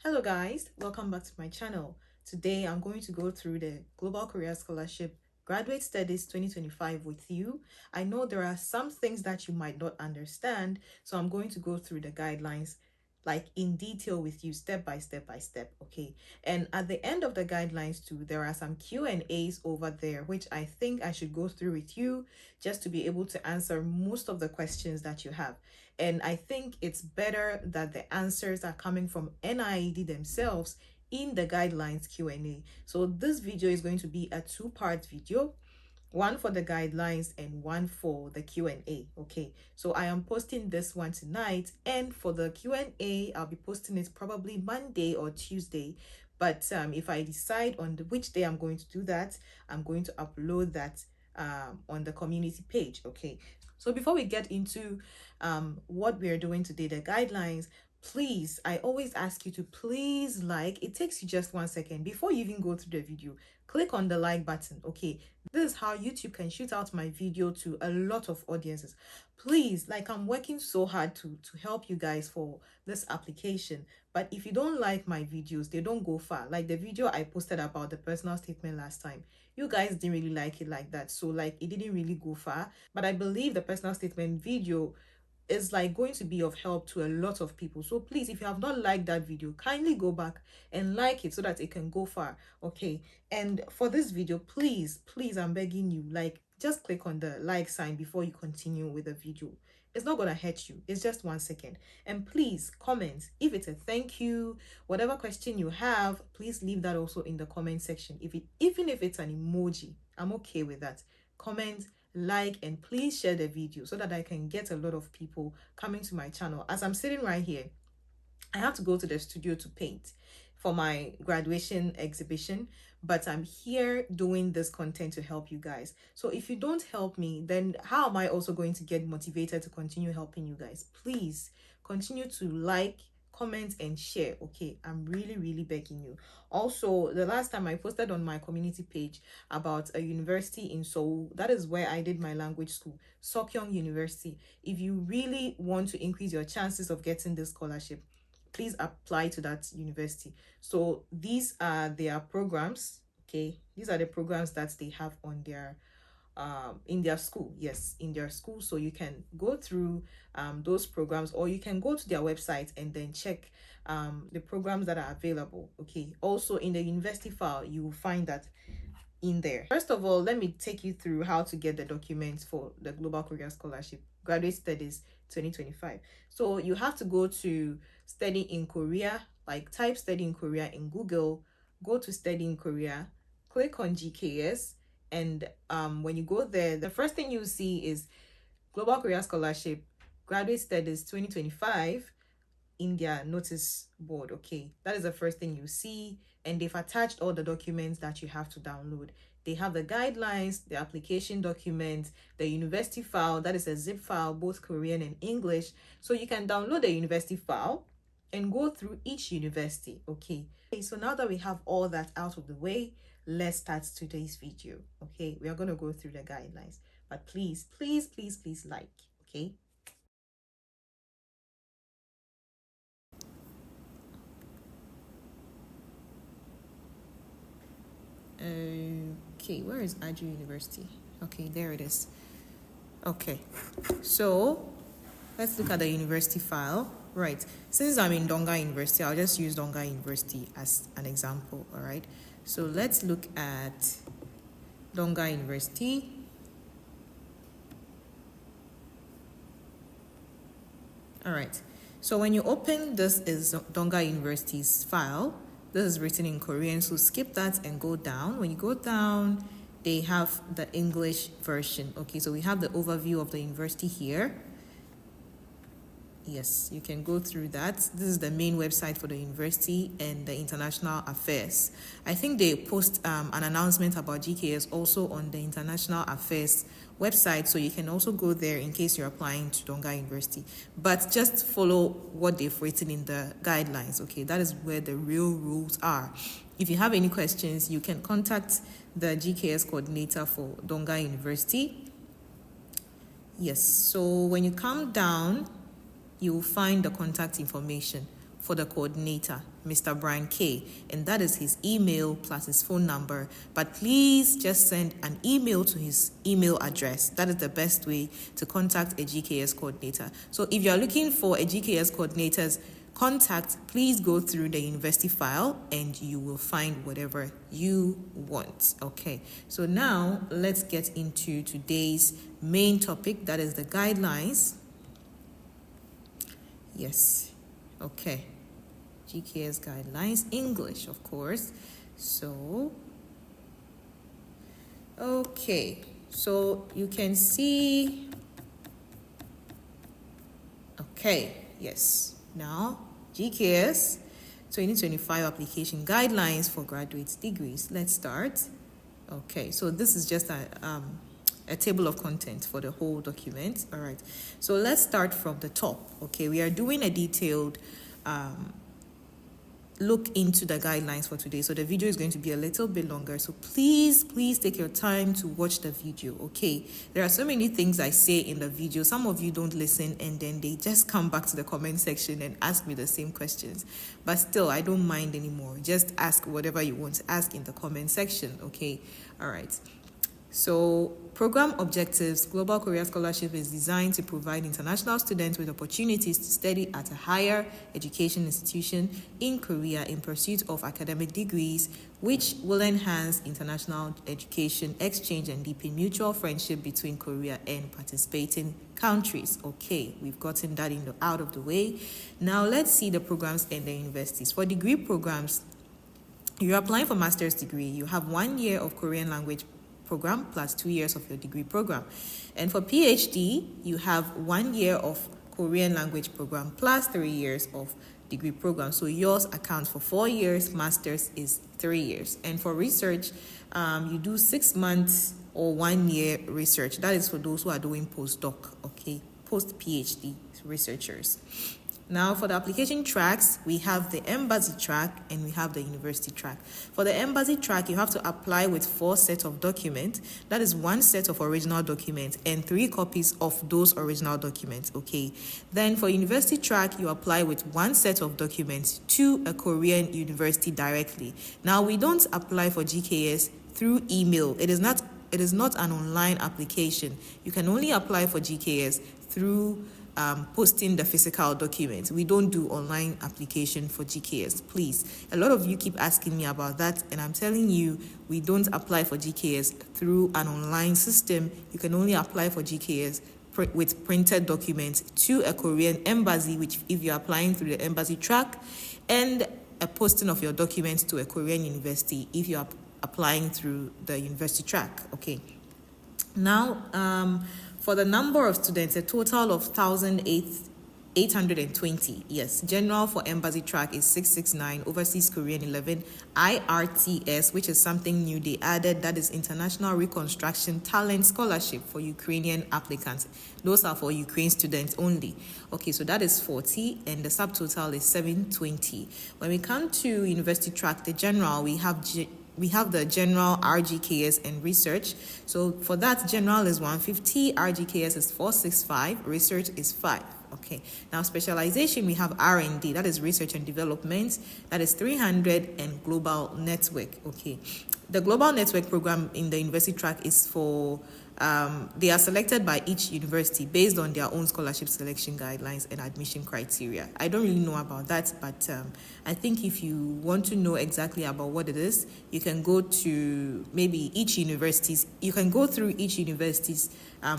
Hello guys, welcome back to my channel. Today I'm going to go through the Global Career Scholarship Graduate Studies 2025 with you. I know there are some things that you might not understand, so I'm going to go through the guidelines like in detail with you step by step, okay? And at the end of the guidelines too, there are some Q&As over there which I think I should go through with you just to be able to answer most of the questions that you have. And I think it's better that the answers are coming from NIED themselves in the guidelines Q&A. So this video is going to be a two-part video, one for the guidelines and one for the Q&A. Okay, so I am posting this one tonight, and for the Q&A I'll be posting it probably Monday or Tuesday. But if I decide on which day I'm going to do that, I'm going to upload that on the community page. Okay, so before we get into what we are doing today, the guidelines, please, I always ask you to please like. It takes you just 1 second before you even go through the video. Click on the like button. Okay, this is how YouTube can shoot out my video to a lot of audiences. Please, like, I'm working so hard to help you guys for this application, but if you don't like my videos, they don't go far. Like the video I posted about the personal statement last time, you guys didn't really like it like that, so like it didn't really go far. But I believe the personal statement video is like going to be of help to a lot of people. So please, if you have not liked that video, kindly go back and like it so that it can go far. Okay, and for this video, please, I'm begging you, like, just click on the like sign before you continue with the video. It's not gonna hurt you. It's just 1 second. And please comment if it's a thank you, whatever question you have, please leave that also in the comment section. Even if it's an emoji, I'm okay with that. Comment, like, and please share the video so that I can get a lot of people coming to my channel. As I'm sitting right here, I have to go to the studio to paint for my graduation exhibition, but I'm here doing this content to help you guys. So if you don't help me, then how am I also going to get motivated to continue helping you guys? Please continue to like, comment, and share. Okay, I'm really begging you. Also, the last time I posted on my community page about a university in Seoul, that is where I did my language school, Sokyong University. If you really want to increase your chances of getting this scholarship, please apply to that university. So these are their programs. Okay, these are the programs that they have on their in their school. Yes, in their school. So you can go through those programs, or you can go to their website and then check the programs that are available. Okay, also in the university file you will find that in there. First of all, let me take you through how to get the documents for the Global Career Scholarship Graduate Studies 2025. So you have to go to Study in Korea, like type Study in Korea in Google, go to Study in Korea, click on GKS, and when you go there, the first thing you see is Global Career Scholarship Graduate Studies 2025 in their notice board. Okay, that is the first thing you see, and they've attached all the documents that you have to download. They have the guidelines, the application document, the university file, that is a zip file, both Korean and English. So you can download the university file and go through each university. Okay, so now that we have all that out of the way, let's start today's video. Okay, we are going to go through the guidelines, but please like. Okay, okay, where is Aju University? Okay, there it is. Okay, so let's look at the university file. Right, since I'm in Donga University, I'll just use Donga University as an example. All right, so let's look at Donga University. All right, so when you open, this is Donga University's file. This is written in Korean, so skip that and go down. When you go down, they have the English version. Okay, so we have the overview of the university here. Yes, you can go through that. This is the main website for the university and the international affairs. I think they post an announcement about GKS also on the international affairs website, so you can also go there in case you're applying to Donga University. But just follow what they've written in the guidelines. Okay, that is where the real rules are. If you have any questions, you can contact the GKS coordinator for Donga University. Yes, so when you come down, you will find the contact information for the coordinator, Mr. Brian K, and that is his email plus his phone number. But please just send an email to his email address. That is the best way to contact a GKS coordinator. So if you are looking for a GKS coordinator's contact, please go through the university file and you will find whatever you want. Okay, so now let's get into today's main topic, that is the guidelines. Yes, okay, GKS guidelines, English, of course. So, okay, so you can see, okay, yes, now GKS 2025 application guidelines for graduate degrees. Let's start. Okay, so this is just a table of content for the whole document. All right, so let's start from the top. Okay, we are doing a detailed look into the guidelines for today, so the video is going to be a little bit longer, so please take your time to watch the video. Okay, there are so many things I say in the video. Some of you don't listen and then they just come back to the comment section and ask me the same questions, but still I don't mind anymore. Just ask whatever you want to ask in the comment section. Okay, all right. So, program objectives. Global Career Scholarship is designed to provide international students with opportunities to study at a higher education institution in Korea in pursuit of academic degrees, which will enhance international education, exchange, and deepen mutual friendship between Korea and participating countries. Okay, we've gotten that out of the way. Now, let's see the programs and the universities. For degree programs, you're applying for master's degree. You have 1 year of Korean language program plus 2 years of your degree program. And for PhD, you have 1 year of Korean language program plus 3 years of degree program. So yours accounts for 4 years, master's is 3 years. And for research, you do 6 months or 1 year research. That is for those who are doing postdoc, okay, post-PhD researchers. Now, for the application tracks, we have the embassy track and we have the university track. For the embassy track, you have to apply with 4 sets of documents. That is 1 set of original documents and 3 copies of those original documents, okay? Then for university track, you apply with 1 set of documents to a Korean university directly. Now, we don't apply for GKS through email. It is not an online application. You can only apply for GKS through posting the physical documents. We don't do online application for GKS, please. A lot of you keep asking me about that, and I'm telling you, we don't apply for GKS through an online system. You can only apply for GKS with printed documents to a Korean embassy, which if you're applying through the embassy track, and a posting of your documents to a Korean university if you're applying through the university track. Okay. Now, for the number of students, a total of 1,820. Yes, general for embassy track is 669, overseas Korean 11, IRTS, which is something new they added, that is International Reconstruction Talent Scholarship for Ukrainian applicants. Those are for Ukraine students only. Okay, so that is 40, and the subtotal is 720. When we come to university track, the general, we have the general RGKS and research. So for that, general is 150, RGKS is 465, research is 5. Okay, now specialization, we have R&D, that is research and development, that is 300, and global network. Okay, the global network program in the university track is for they are selected by each university based on their own scholarship selection guidelines and admission criteria. I don't really know about that, but I think if you want to know exactly about what it is, you can go to maybe each university's, you can go through each university's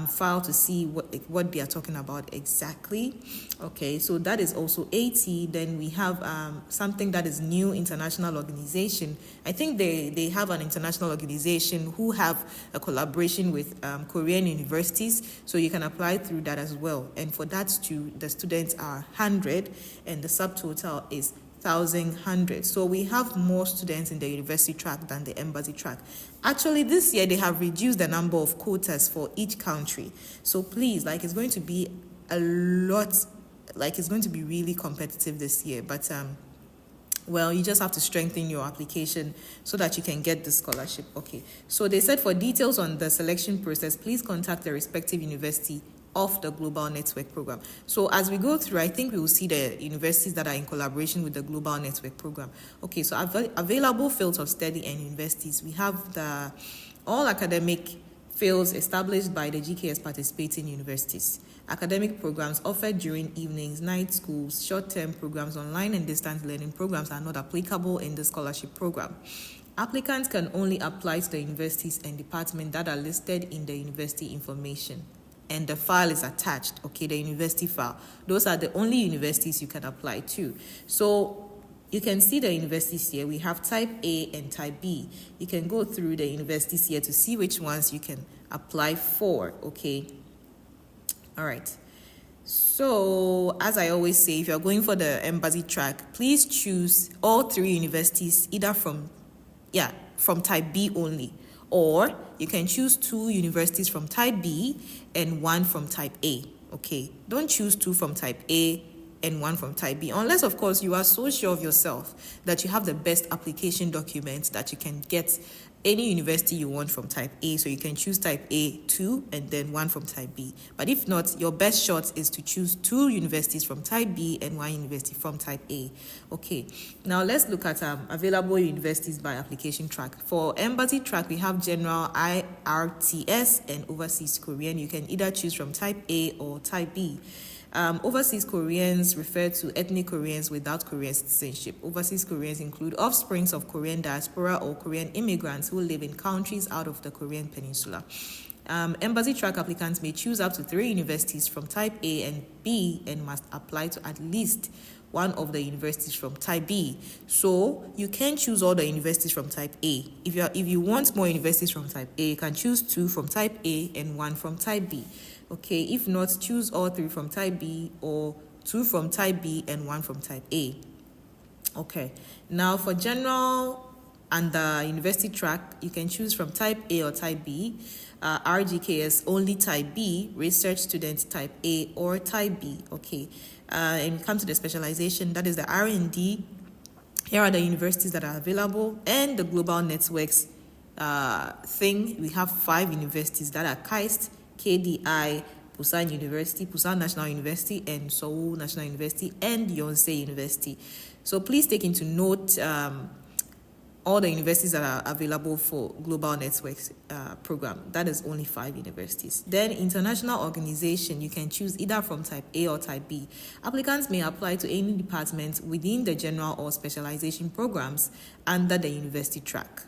file to see what they are talking about exactly. Okay, so that is also 80. Then we have something that is new, international organization. I think they have an international organization who have a collaboration with Korean universities, so you can apply through that as well. And for that too, the students are 100 and the subtotal is 1,100. So we have more students in the university track than the embassy track. Actually, this year they have reduced the number of quotas for each country. So please, it's going to be a lot, it's going to be really competitive this year. But well, you just have to strengthen your application so that you can get the scholarship. Okay, so they said for details on the selection process, please contact the respective university of the Global Network Program. So as we go through, I think we will see the universities that are in collaboration with the Global Network Program. Okay, so available fields of study and universities. We have the all academic fields established by the GKS participating universities. Academic programs offered during evenings, night schools, short-term programs, online and distance learning programs are not applicable in the scholarship program. Applicants can only apply to the universities and departments that are listed in the university information. And the file is attached, okay, the university file. Those are the only universities you can apply to. So you can see the universities here. We have type A and type B. You can go through the universities here to see which ones you can apply for, okay? All right. So as I always say, if you're going for the embassy track, please choose all 3 universities, either from type B only, or you can choose 2 universities from type B and 1 from type A, okay? Don't choose 2 from type A and 1 from type B, unless of course you are so sure of yourself that you have the best application documents that you can get any university you want from type A, so you can choose type A 2 and then 1 from type B. But if not, your best shot is to choose 2 universities from type B and 1 university from type A. Okay, now let's look at available universities by application track. For embassy track, we have general, IRTS, and overseas Korean. You can either choose from type A or type B. Overseas Koreans refer to ethnic Koreans without Korean citizenship. Overseas Koreans include offsprings of Korean diaspora or Korean immigrants who live in countries out of the Korean peninsula. Embassy track applicants may choose up to 3 universities from type A and B and must apply to at least one of the universities from type B. So you can choose all the universities from type A. If you want more universities from type A, you can choose 2 from type A and 1 from type B. Okay, if not, choose all 3 from type B or 2 from type B and 1 from type A. Okay, now for general and the university track, you can choose from type A or type B. RGKS only type B, research student type A or type B. Okay, and come to the specialization, that is the R&D. Here are the universities that are available, and the global networks thing. We have 5 universities that are KAIST, KDI, Busan University, Busan National University, and Seoul National University, and Yonsei University. So please take into note all the universities that are available for Global Networks program. That is only 5 universities. Then international organization, you can choose either from type A or type B. Applicants may apply to any department within the general or specialization programs under the university track.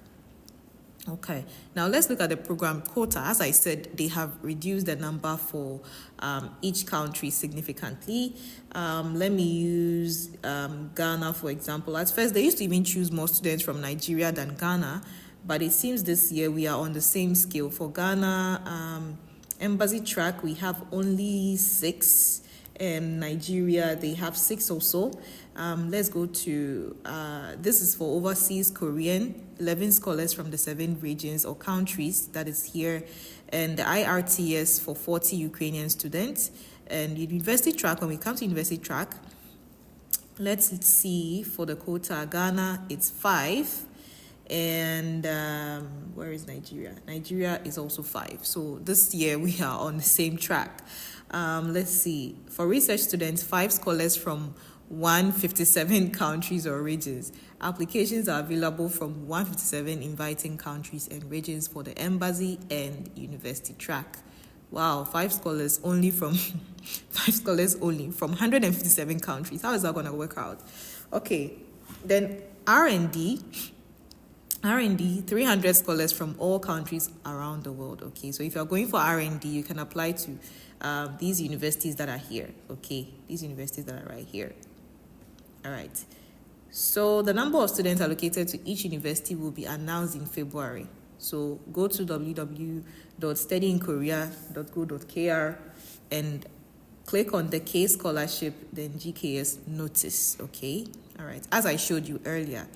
Okay, now let's look at the program quota. As I said, they have reduced the number for each country significantly. Let me use Ghana, for example. At first, they used to even choose more students from Nigeria than Ghana, but it seems this year we are on the same scale. For Ghana, embassy track, we have only 6. Nigeria, they have 6 or so. Let's go to, this is for overseas Korean, 11 scholars from the 7 regions or countries, that is here, and the IRTS for 40 Ukrainian students. And university track, when we come to university track, let's see, for the quota, Ghana, it's 5, and where is Nigeria? Nigeria is also 5. So this year we are on the same track. Let's see, for research students, 5 scholars from 157 countries or regions. Applications are available from 157 inviting countries and regions for the embassy and university track. Wow, 5 scholars only from 5 scholars only from 157 countries. How is that going to work out? Okay, then R&D, 300 scholars from all countries around the world. Okay, so if you're going for R&D, you can apply to these universities that are here. Okay, these universities that are right here. All right. So the number of students allocated to each university will be announced in February. So go to www.studyinkorea.go.kr and click on the K scholarship, then GKS notice. Okay. All right. As I showed you earlier.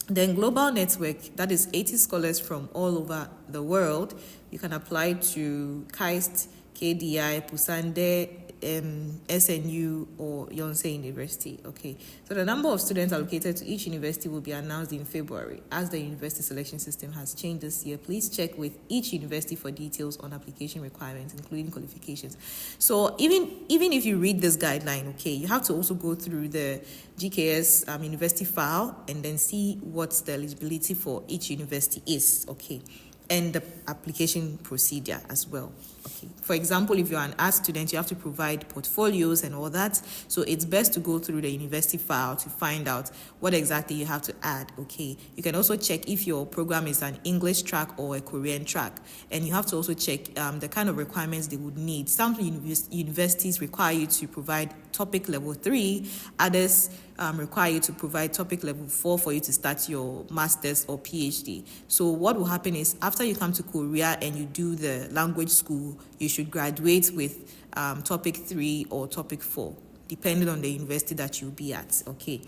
Then global network, that is 80 scholars from all over the world. You can apply to KAIST, KDI, Pusande, SNU or Yonsei University. Okay, so the number of students allocated to each university will be announced in February. As the university selection system has changed this year, please check with each university for details on application requirements, including qualifications. So even if you read this guideline, okay, you have to also go through the GKS university file and then see what the eligibility for each university is, okay, and the application procedure as well. Okay. For example, if you're an art student, you have to provide portfolios and all that. So it's best to go through the university file to find out what exactly you have to add. Okay. You can also check if your program is an English track or a Korean track. And you have to also check the kind of requirements they would need. Some universities require you to provide topic level 3, others require you to provide topic level 4 for you to start your master's or PhD. So what will happen is after you come to Korea and you do the language school, you should graduate with topic 3 or topic 4, depending on the university that you'll be at. Okay.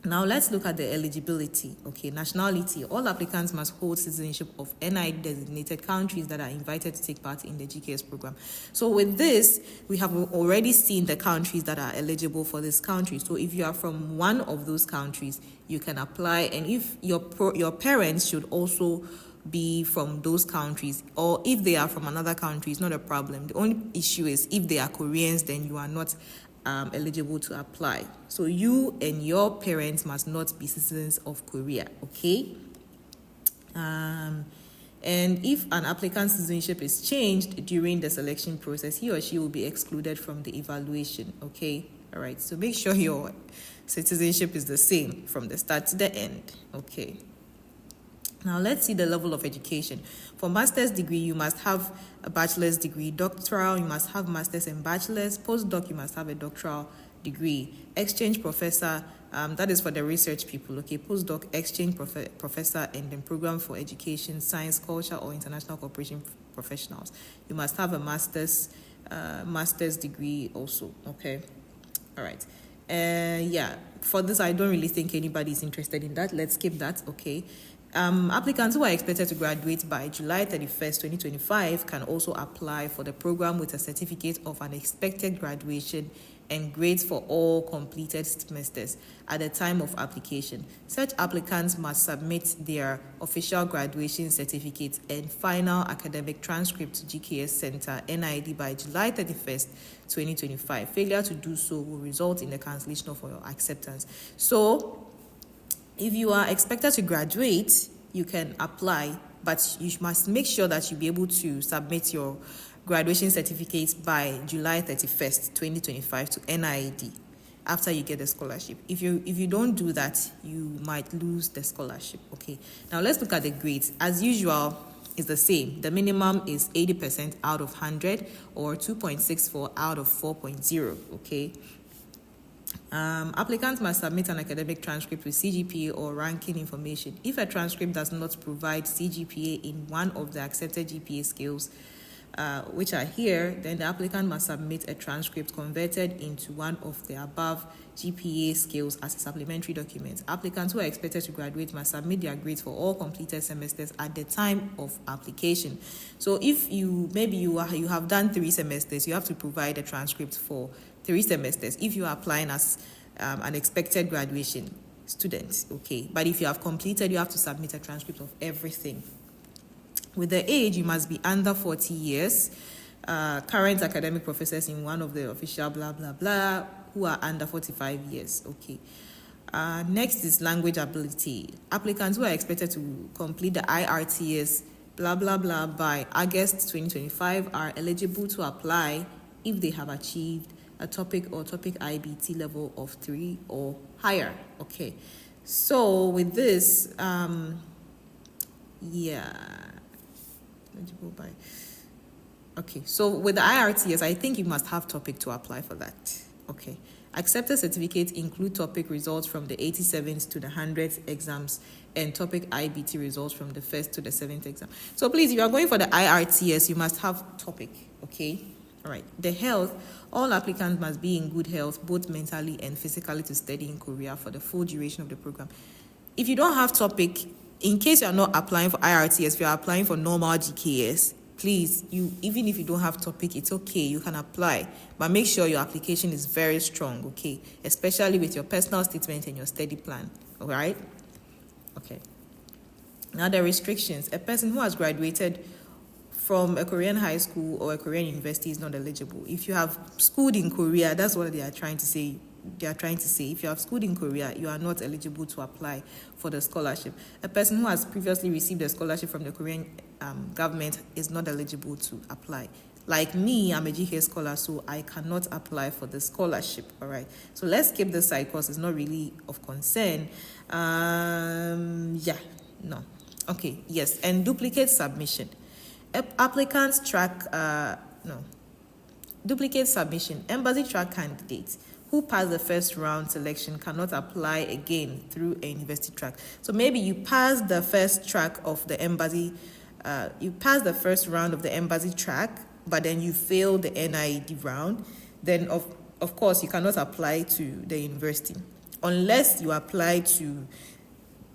Now let's look at the eligibility. Okay, nationality. All applicants must hold citizenship of NI designated countries that are invited to take part in the GKS program. So with this, we have already seen the countries that are eligible for this country. So if you are from one of those countries, you can apply. And if your parents should also be from those countries, or if they are from another country, it's not a problem. The only issue is if they are Koreans, then you are not eligible to apply. So you and your parents must not be citizens of Korea, okay? And if an applicant's citizenship is changed during the selection process, he or she will be excluded from the evaluation, okay? All right, so make sure your citizenship is the same from the start to the end, okay? Now let's see the level of education. For master's degree, you must have a bachelor's degree. Doctoral, you must have master's and bachelor's. Postdoc, you must have a doctoral degree. Exchange professor, that is for the research people, okay? Postdoc, exchange professor, and then program for education, science, culture, or international cooperation professionals. You must have a master's degree also, okay? All right. Yeah, for this, I don't really think anybody is interested in that. Let's skip that, okay? Applicants who are expected to graduate by July 31st, 2025 can also apply for the program with a certificate of an expected graduation and grades for all completed semesters at the time of application. Such applicants must submit their official graduation certificate and final academic transcript to GKS Center NID by July 31st, 2025. Failure to do so will result in the cancellation of your acceptance. So, if you are expected to graduate, you can apply, but you must make sure that you'll be able to submit your graduation certificate by July 31st, 2025 to NIED after you get the scholarship. If you don't do that, you might lose the scholarship, okay? Now let's look at the grades. As usual, it's the same. The minimum is 80% out of 100 or 2.64 out of 4.0, okay? Applicants must submit an academic transcript with CGPA or ranking information. If a transcript does not provide CGPA in one of the accepted GPA scales, which are here, then the applicant must submit a transcript converted into one of the above GPA scales as a supplementary document. Applicants who are expected to graduate must submit their grades for all completed semesters at the time of application. So if you have done 3 semesters, you have to provide a transcript for 3 semesters if you are applying as an expected graduation student, okay? But if you have completed, you have to submit a transcript of everything. With the age, you must be under 40 years, current academic professors in one of the official blah, blah, blah, who are under 45 years, okay? Next is language ability. Applicants who are expected to complete the IRTS, blah, blah, blah, by August 2025 are eligible to apply if they have achieved a topic or topic IBT level of 3 or higher, okay? So with this, okay, so with the IRTS, I think you must have topic to apply for that, okay? Accepted certificates include topic results from the 87th to the 100th exams and topic IBT results from the 1st to the 7th exam. So please, if you are going for the IRTS, you must have topic, okay? All right. The health, all applicants must be in good health, both mentally and physically, to study in Korea for the full duration of the program. If you don't have topic, in case you are not applying for IRTS, if you are applying for normal GKS, please, even if you don't have topic, it's okay, you can apply, but make sure your application is very strong, okay, especially with your personal statement and your study plan. All right, okay. Now the restrictions: a person who has graduated from a Korean high school or a Korean university is not eligible. If you have schooled in Korea, that's what they are trying to say. If you have schooled in Korea, you are not eligible to apply for the scholarship. A person who has previously received a scholarship from the Korean government is not eligible to apply. Like me, I'm a GKS scholar, so I cannot apply for the scholarship. All right, so let's skip this side because it's not really of concern. Okay, yes. And duplicate submission. Applicants track duplicate submission. Embassy track candidates who pass the first round selection cannot apply again through a university track. So maybe you pass the first track of the embassy, you pass the first round of the embassy track, but then you fail the NIED round, then of course you cannot apply to the university. Unless you apply to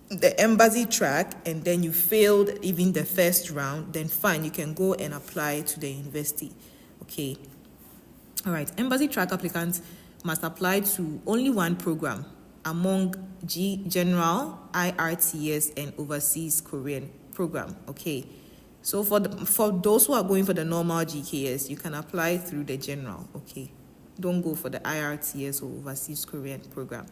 the embassy track and then you failed even the first round, then fine, you can go and apply to the university. Okay. All right. Embassy track applicants must apply to only one program among General, IRTS, and Overseas Korean program. Okay. So for those who are going for the normal GKS, you can apply through the General. Okay. Don't go for the IRTS or Overseas Korean program.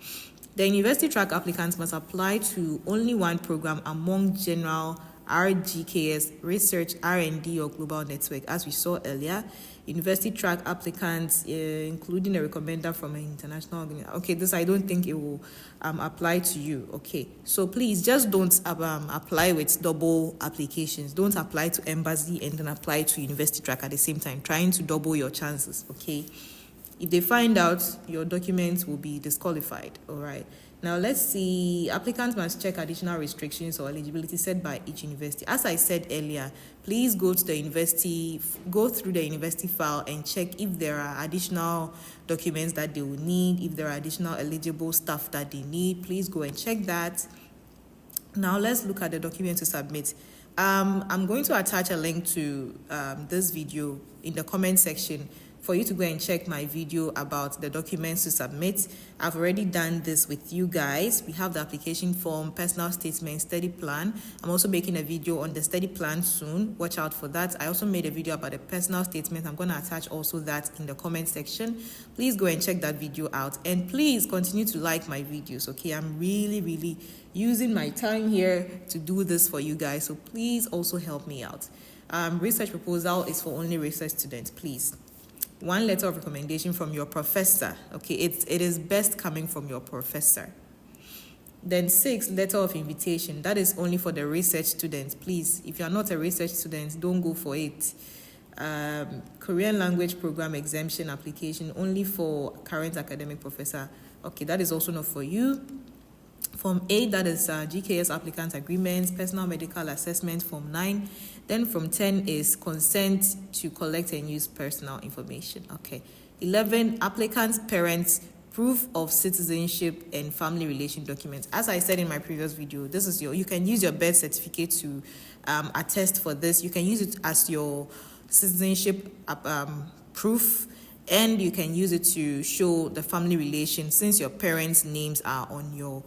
The university track applicants must apply to only one program among General, RGKS, Research, R&D, or Global Network, as we saw earlier. University track applicants, including a recommender from an international organization. Okay, this I don't think it will apply to you. Okay, so please just don't apply with double applications. Don't apply to embassy and then apply to university track at the same time, trying to double your chances. Okay. If they find out, your documents will be disqualified. All right. Now let's see. Applicants must check additional restrictions or eligibility set by each university. As I said earlier, please go to the university, go through the university file and check if there are additional documents that they will need, if there are additional eligible stuff that they need. Please go and check that. Now let's look at the documents to submit. I'm going to attach a link to this video in the comment section for you to go and check my video about the documents to submit. I've already done this with you guys. We have the application form, personal statement, study plan. I'm also making a video on the study plan soon. Watch out for that. I also made a video about the personal statement. I'm going to attach also that in the comment section. Please go and check that video out. And please continue to like my videos, okay? I'm really using my time here to do this for you guys. So please also help me out. Research proposal is for only research students, please. One letter of recommendation from your professor. Okay, it is best coming from your professor. Then 6, letter of invitation. That is only for the research students. Please, if you are not a research student, don't go for it. Korean language program exemption application only for current academic professor. Okay, that is also not for you. Form 8, that is GKS applicant agreements, personal medical assessment. Form 9. Then from 10 is consent to collect and use personal information. Okay. 11, applicants' parents' proof of citizenship and family relation documents. As I said in my previous video, this is you can use your birth certificate to attest for this. You can use it as your citizenship proof, and you can use it to show the family relation since your parents' names are on your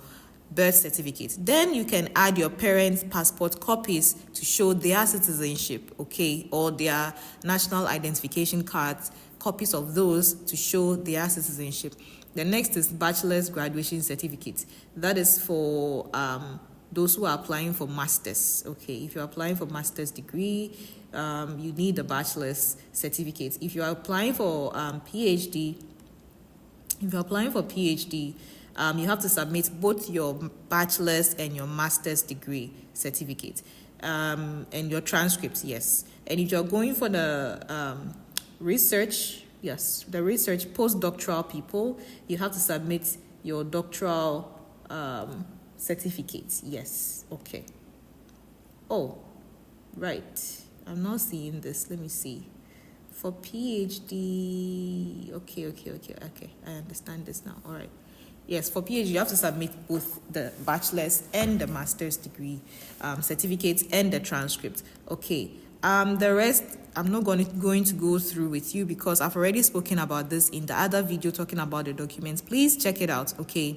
birth certificate. Then you can add your parents' passport copies to show their citizenship, okay, or their national identification cards, copies of those to show their citizenship. The next is bachelor's graduation certificate. That is for those who are applying for masters. Okay, if you're applying for master's degree, you need the bachelor's certificate. If you're applying for PhD, you have to submit both your bachelor's and your master's degree certificate, and your transcripts, yes. And if you're going for the research, yes, the research postdoctoral people, you have to submit your doctoral certificate, yes, okay. Oh, right, I'm not seeing this, let me see. For PhD, okay, I understand this now, all right. Yes, for PhD, you have to submit both the bachelor's and the master's degree certificates and the transcript. Okay, The rest I'm not going to go through with you because I've already spoken about this in the other video talking about the documents. Please check it out, okay?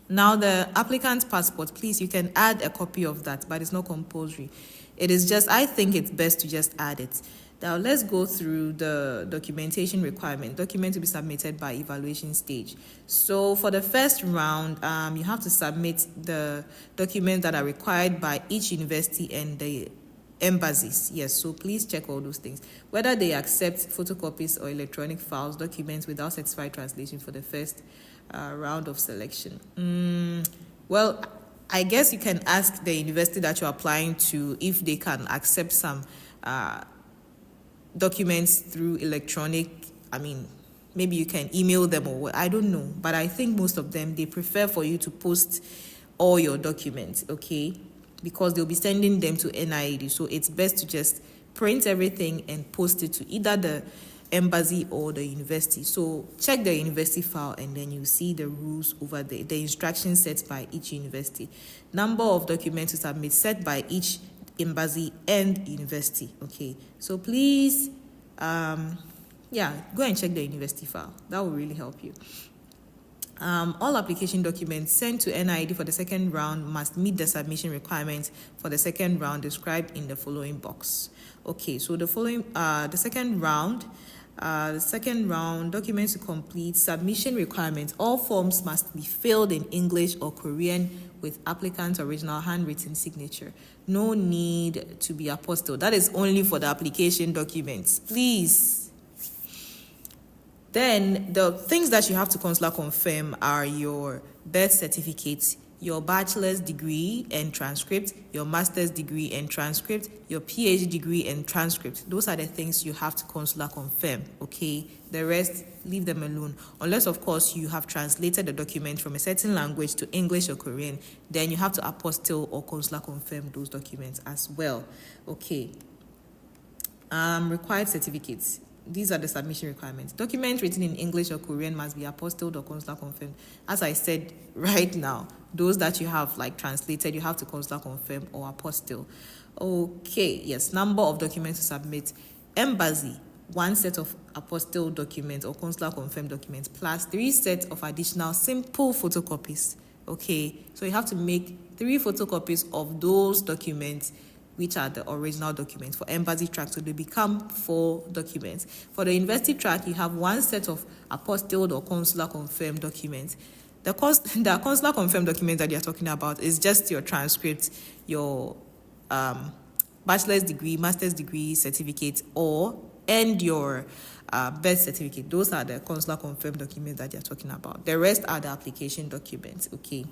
Now, the applicant's passport, please, you can add a copy of that, but it's not compulsory. It is just, I think it's best to just add it. Now, let's go through the documentation requirement. Document to be submitted by evaluation stage. So, for the first round, you have to submit the documents that are required by each university and the embassies. Yes, so please check all those things. Whether they accept photocopies or electronic files, documents without certified translation for the first round of selection. Well, I guess you can ask the university that you're applying to if they can accept some documents through electronic. I mean, maybe you can email them or what, I don't know. But I think most of them, they prefer for you to post all your documents, okay? Because they'll be sending them to NIED. So it's best to just print everything and post it to either the embassy or the university. So check the university file and then you see the rules over there, the instructions set by each university. Number of documents to submit set by each embassy and university, okay? So please, go and check the university file. That will really help you. All application documents sent to NIED for the second round must meet the submission requirements for the second round described in the following box. Okay, so the second round, documents to complete submission requirements. All forms must be filled in English or Korean with applicant's original handwritten signature. No need to be apostille. That is only for the application documents. Please. Then the things that you have to consular confirm are your birth certificate, your bachelor's degree and transcript, your master's degree and transcript, your PhD degree and transcript. Those are the things you have to consular confirm, okay? The rest, leave them alone. Unless, of course, you have translated the document from a certain language to English or Korean, then you have to apostille or consular confirm those documents as well, okay? Required certificates. These are the submission requirements. Documents written in English or Korean must be apostilled or consular confirmed. As I said right now, those that you have like translated, you have to consular confirm or apostille. Okay, yes, number of documents to submit. Embassy, 1 set of apostille documents or consular confirmed documents plus 3 sets of additional simple photocopies. Okay, so you have to make 3 photocopies of those documents which are the original documents for embassy track, so they become 4 documents. For the university track, you have 1 set of apostilled or consular confirmed documents. The consular confirmed documents that you're talking about is just your transcript, your bachelor's degree, master's degree certificate, and your birth certificate. Those are the consular confirmed documents that you're talking about. The rest are the application documents, okay?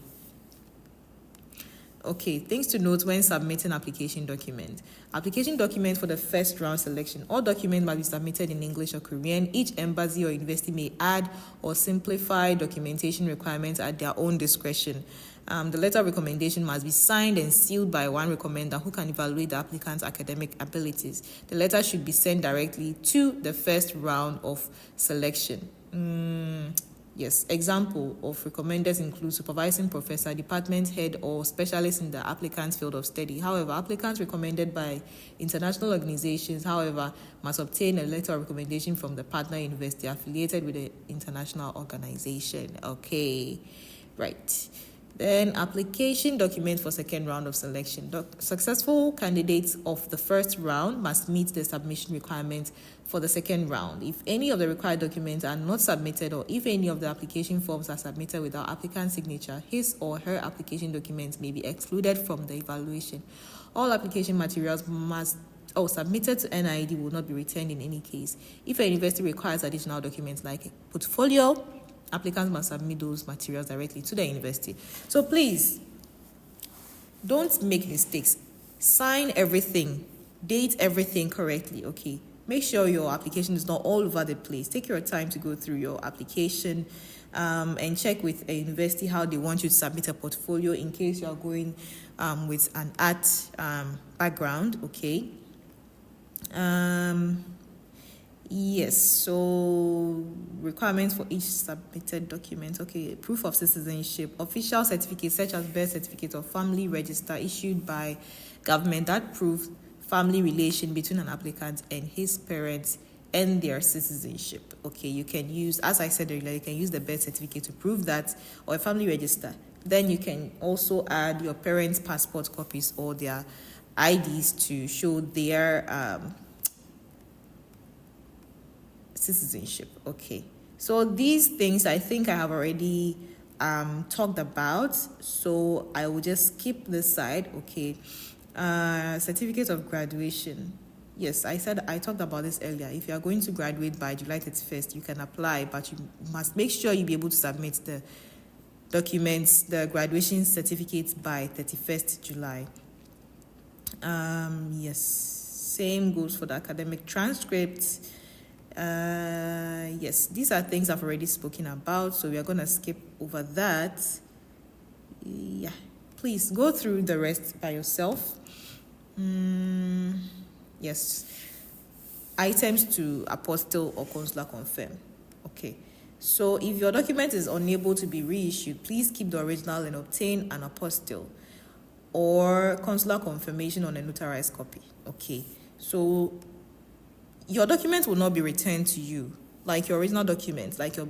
Okay, things to note when submitting application documents. Application documents for the first round selection. All documents must be submitted in English or Korean. Each embassy or university may add or simplify documentation requirements at their own discretion. The letter of recommendation must be signed and sealed by one recommender who can evaluate the applicant's academic abilities. The letter should be sent directly to the first round of selection. Yes, example of recommenders include supervising professor, department head, or specialist in the applicant's field of study. However, applicants recommended by international organizations, must obtain a letter of recommendation from the partner university affiliated with the international organization. Okay, right. Then application document for second round of selection. Successful candidates of the first round must meet the submission requirements for the second round. If any of the required documents are not submitted or if any of the application forms are submitted without applicant's signature, his or her application documents may be excluded from the evaluation. All application materials submitted to NIED will not be returned in any case. If a university requires additional documents like a portfolio, applicants must submit those materials directly to the university. So please, don't make mistakes. Sign everything. Date everything correctly, okay? Make sure your application is not all over the place. Take your time to go through your application and check with a university how they want you to submit a portfolio in case you are going with an art background, okay? Yes, so requirements for each submitted document. Okay, proof of citizenship, official certificates such as birth certificate or family register issued by government that prove family relation between an applicant and his parents and their citizenship. Okay, you can use, as I said earlier, you can use the birth certificate to prove that, or a family register. Then you can also add your parents' passport copies or their IDs to show their citizenship. Okay, so these things I think I have already talked about, so I will just skip this side. Okay, certificate of graduation. Yes, I talked about this earlier. If you are going to graduate by July 31st, you can apply, but you must make sure you be able to submit the documents, the graduation certificates by 31st July. Yes, same goes for the academic transcript. Yes, these are things I've already spoken about, so we are going to skip over that. Yeah, please go through the rest by yourself. Yes, items to apostille or consular confirm. Okay, so if your document is unable to be reissued, please keep the original and obtain an apostille or consular confirmation on a notarized copy. Okay, so your document will not be returned to you, like your original documents, like your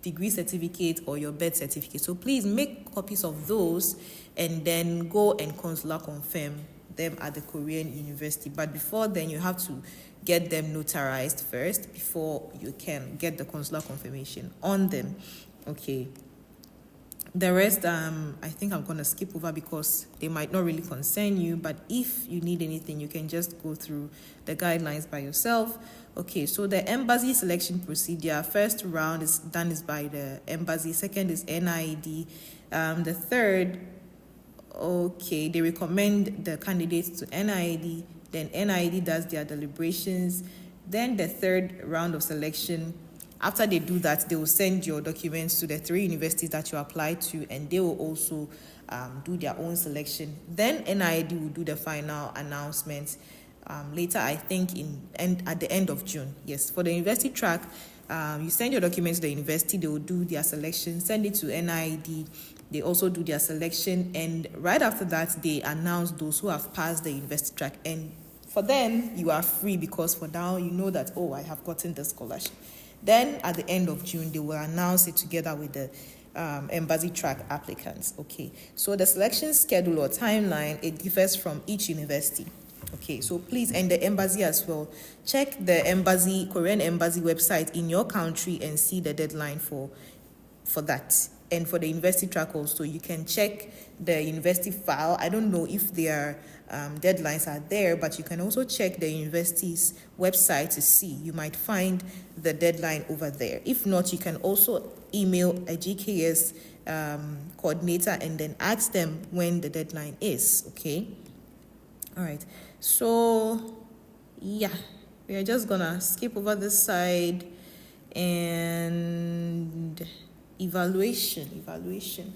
degree certificate or your birth certificate. So please make copies of those and then go and consular confirm them at the Korean university. But before then, you have to get them notarized first before you can get the consular confirmation on them. Okay. The rest, I think I'm going to skip over because they might not really concern you. But if you need anything, you can just go through the guidelines by yourself. Okay, so the embassy selection procedure, first round is done by the embassy. Second is NIED. The third, okay, they recommend the candidates to NIED. Then NIED does their deliberations. Then the third round of selection, after they do that, they will send your documents to the 3 universities that you apply to, and they will also do their own selection. Then NIED will do the final announcement later, I think, at the end of June. Yes, for the university track, you send your documents to the university, they will do their selection, send it to NIED, they also do their selection, and right after that, they announce those who have passed the university track. And for them, you are free because for now, you know that, oh, I have gotten the scholarship. Then at the end of June, they will announce it together with the embassy track applicants. Okay, so the selection schedule or timeline, it differs from each university. Okay, so please, and the embassy as well, check the embassy, Korean embassy website in your country and see the deadline for that. And for the university track also, you can check the university file. I don't know if their deadlines are there, but you can also check the university's website to see. You might find the deadline over there. If not, you can also email a GKS coordinator and then ask them when the deadline is. Okay. All right. So yeah, we are just gonna skip over this side and evaluation.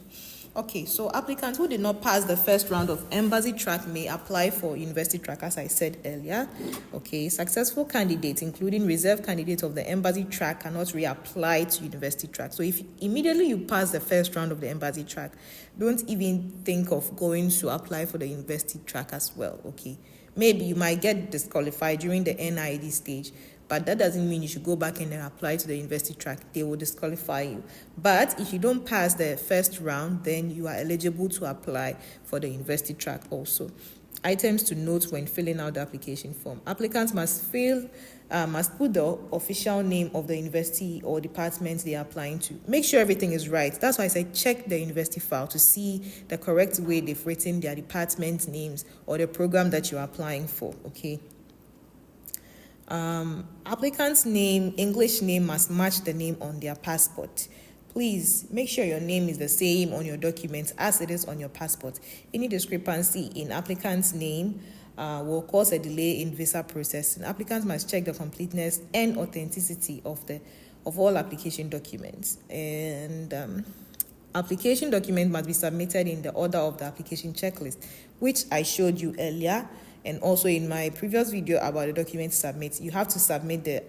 Okay, so applicants who did not pass the first round of embassy track may apply for university track, as I said earlier. Okay, successful candidates, including reserve candidates of the embassy track, cannot reapply to university track. So if immediately you pass the first round of the embassy track, don't even think of going to apply for the university track as well. Okay, maybe you might get disqualified during the NIED stage, but that doesn't mean you should go back and then apply to the university track. They will disqualify you. But if you don't pass the first round, then you are eligible to apply for the university track also. Items to note when filling out the application form. Applicants must put the official name of the university or department they are applying to. Make sure everything is right. That's why I said check the university file to see the correct way they've written their department names or the program that you're applying for, okay? Applicant's name, English name, must match the name on their passport. Please make sure your name is the same on your documents as it is on your passport. Any discrepancy in applicant's name will cause a delay in visa processing. Applicants must check the completeness and authenticity of all application documents. And application document must be submitted in the order of the application checklist, which I showed you earlier. And also in my previous video about the document submit, you have to submit the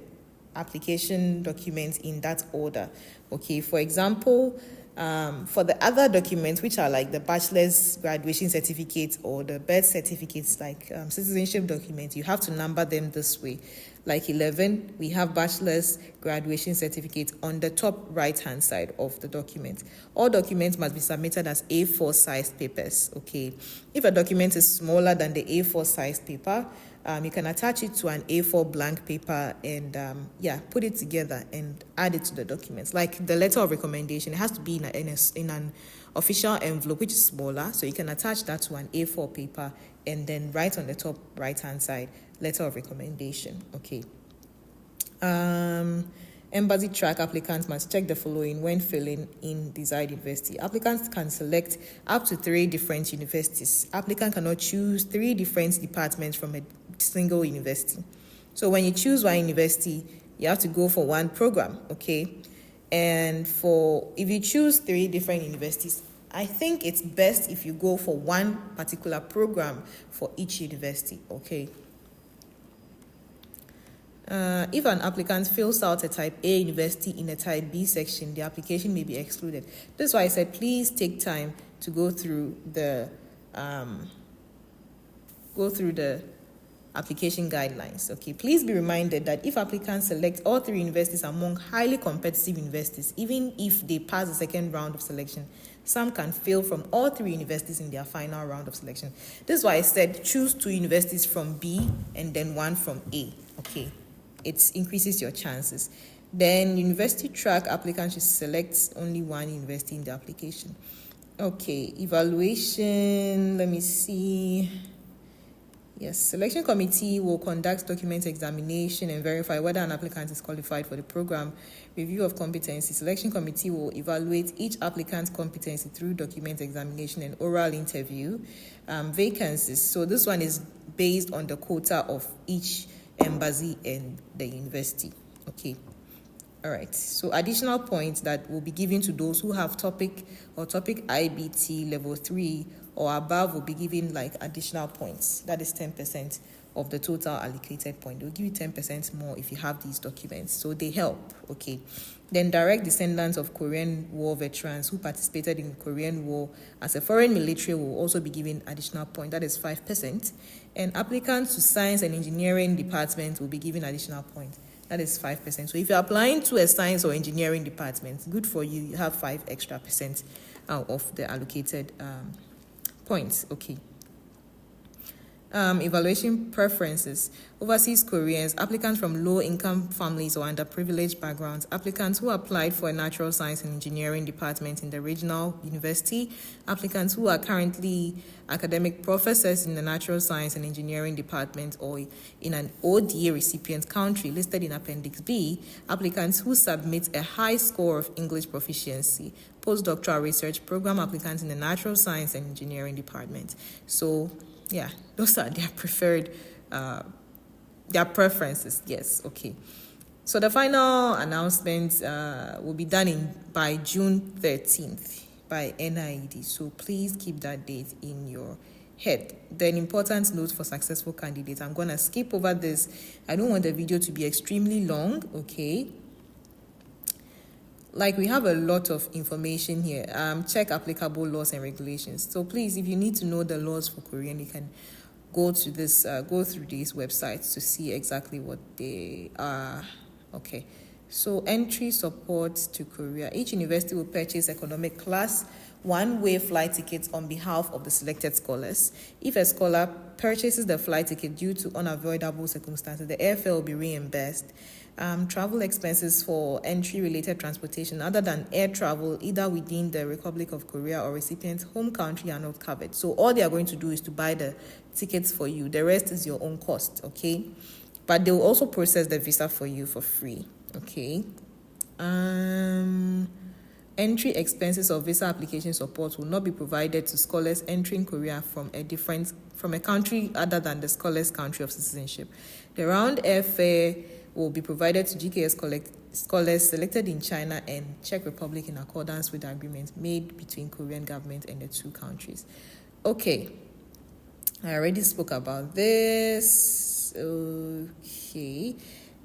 application documents in that order. Okay, for example, For the other documents, which are like the bachelor's graduation certificate or the birth certificates, like citizenship documents, you have to number them this way. Like 11, we have bachelor's graduation certificate on the top right-hand side of the document. All documents must be submitted as A4 sized papers, okay? If a document is smaller than the A4 sized paper, you can attach it to an A4 blank paper and put it together and add it to the documents. Like the letter of recommendation, it has to be in an official envelope, which is smaller, so you can attach that to an A4 paper and then write on the top right-hand side, letter of recommendation, okay? Embassy track applicants must check the following when filling in desired university. Applicants can select up to 3 different universities. Applicant cannot choose 3 different departments from a single university. So when you choose one university, you have to go for one program, okay? And if you choose 3 different universities, I think it's best if you go for one particular program for each university, okay? If an applicant fills out a type A university in a type B section, the application may be excluded. That's why I said please take time to go through the application guidelines. Okay, please be reminded that if applicants select all 3 universities among highly competitive universities, even if they pass the second round of selection, some can fail from all 3 universities in their final round of selection. This is why I said choose 2 universities from B and then 1 from A. Okay, it increases your chances. Then university track, applicants should select only 1 university in the application. Okay, evaluation, let me see. Yes, selection committee will conduct document examination and verify whether an applicant is qualified for the program. Review of competency. Selection committee will evaluate each applicant's competency through document examination and oral interview. Vacancies. So this one is based on the quota of each embassy and the university. Okay. All right. So additional points that will be given to those who have topic IBT level 3 or above will be given like additional points. That is 10% of the total allocated point. They'll give you 10% more if you have these documents. So they help, okay. Then direct descendants of Korean War veterans who participated in Korean War as a foreign military will also be given additional point. That is 5%. And applicants to science and engineering department will be given additional point. That is 5%. So if you're applying to a science or engineering department, good for you. You have 5% extra out of the allocated points. Okay. Evaluation preferences. Overseas Koreans, applicants from low-income families or underprivileged backgrounds, applicants who applied for a natural science and engineering department in the regional university, applicants who are currently academic professors in the natural science and engineering department or in an ODA recipient country listed in Appendix B, applicants who submit a high score of English proficiency, postdoctoral research program applicants in the natural science and engineering department. So, yeah, those are their preferred, their preferences. Yes, okay. So the final announcement will be done by June 13th by NIED. So please keep that date in your head. Then important note for successful candidates. I'm going to skip over this. I don't want the video to be extremely long, okay? Like we have a lot of information here. Check applicable laws and regulations. So please, if you need to know the laws for Korean, you can go through these websites to see exactly what they are. Okay. So entry support to Korea. Each university will purchase economic class one-way flight tickets on behalf of the selected scholars. If a scholar purchases the flight ticket due to unavoidable circumstances, the airfare will be reimbursed. Travel expenses for entry-related transportation other than air travel, either within the Republic of Korea or recipient's home country, are not covered. So all they are going to do is to buy the tickets for you. The rest is your own cost, okay? But they will also process the visa for you for free, okay? Entry expenses of visa application support will not be provided to scholars entering Korea from a country other than the scholar's country of citizenship. The round airfare will be provided to GKS scholars selected in China and Czech Republic in accordance with the agreement made between Korean government and the 2 countries. Okay, I already spoke about this. Okay,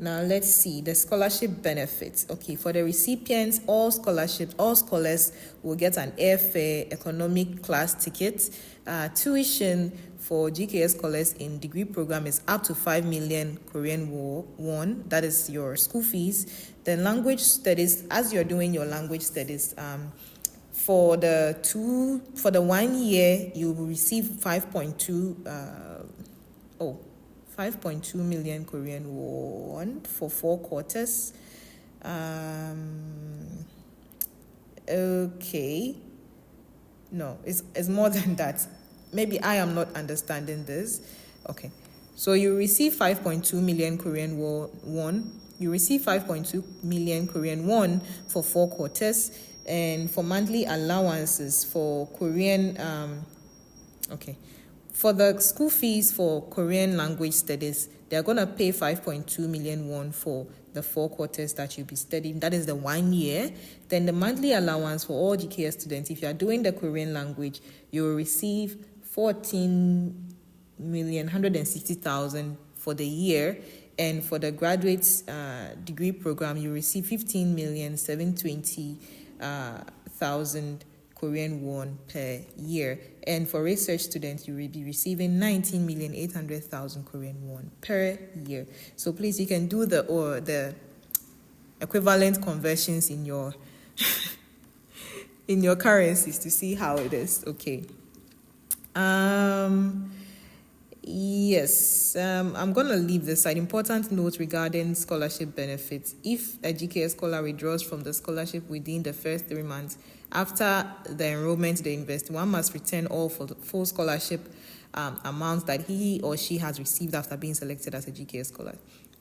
Now let's see the scholarship benefits. Okay, for the recipients, all scholars will get an airfare, economic class ticket. Tuition for GKS scholars in degree program is up to 5 million Korean won. That is your school fees. Then language studies, as you're doing your language studies, for the 1 year, you will receive 5.2 million Korean won for 4 quarters. Okay. No, it's more than that. Maybe I am not understanding this. Okay. So you receive 5.2 million Korean won. You receive 5.2 million Korean won for 4 quarters. And for monthly allowances for Korean, for the school fees for Korean language studies, they're going to pay 5.2 million won for the 4 quarters that you'll be studying. That is the 1 year. Then the monthly allowance for all GKS students, if you are doing the Korean language, you will receive 14,160,000 for the year. And for the graduate degree program, you receive 15,720,000 Korean won per year. And for research students, you will be receiving 19,800,000 Korean won per year. So please, you can do the equivalent conversions in your in your currencies to see how it is. Okay. Yes, I'm going to leave this side. Important note regarding scholarship benefits. If a GKS scholar withdraws from the scholarship within the first 3 months after the enrollment to the university, one must return all for the full scholarship amounts that he or she has received after being selected as a GKS scholar.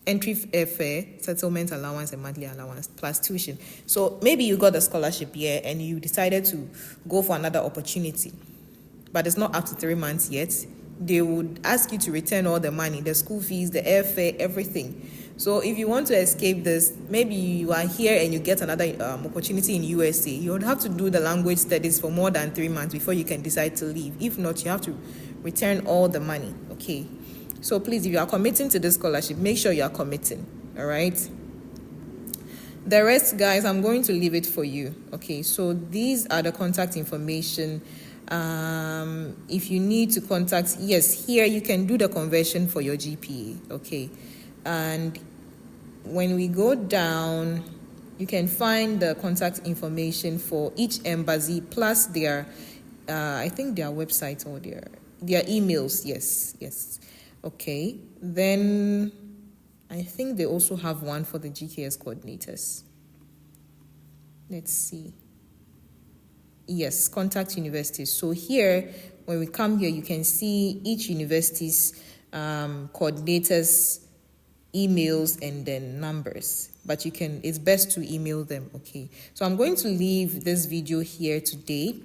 Entry fare, settlement allowance, and monthly allowance plus tuition. So maybe you got the scholarship here and you decided to go for another opportunity, but it's not up to 3 months yet. They would ask you to return all the money, the school fees, the airfare, everything. So if you want to escape this, maybe you are here and you get another opportunity in USA, you would have to do the language studies for more than 3 months before you can decide to leave. If not, you have to return all the money, okay? So please, if you are committing to this scholarship, make sure you are committing, all right? The rest, guys, I'm going to leave it for you, okay? So these are the contact information. If you need to contact, yes, here you can do the conversion for your GPA, okay? And when we go down, you can find the contact information for each embassy plus their, I think their website or their emails. Yes. Okay. Then I think they also have one for the GKS coordinators. Let's see. Yes, contact universities. So here, when we come here, you can see each university's coordinators' emails and then numbers. But it's best to email them, okay? So I'm going to leave this video here today.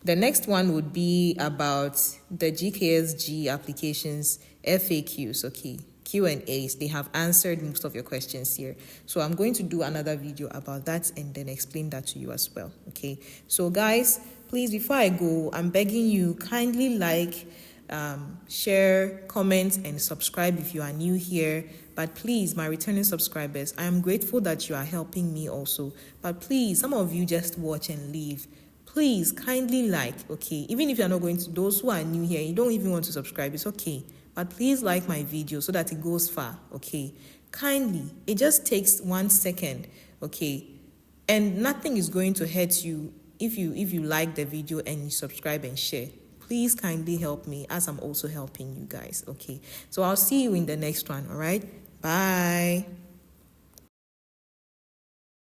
The next one would be about the GKS-G applications FAQs, okay? Q&As. They have answered most of your questions here. So I'm going to do another video about that and then explain that to you as well, okay? So guys, please, before I go, I'm begging you, kindly like, share, comment, and subscribe if you are new here. But please, my returning subscribers, I am grateful that you are helping me also. But please, some of you just watch and leave. Please, kindly like, okay? Even if you're not going to, those who are new here, you don't even want to subscribe, it's okay. But please like my video so that it goes far, okay? Kindly, it just takes 1 second, okay? And nothing is going to hurt you if you like the video and you subscribe and share. Please kindly help me as I'm also helping you guys, okay? So I'll see you in the next one, all right? Bye.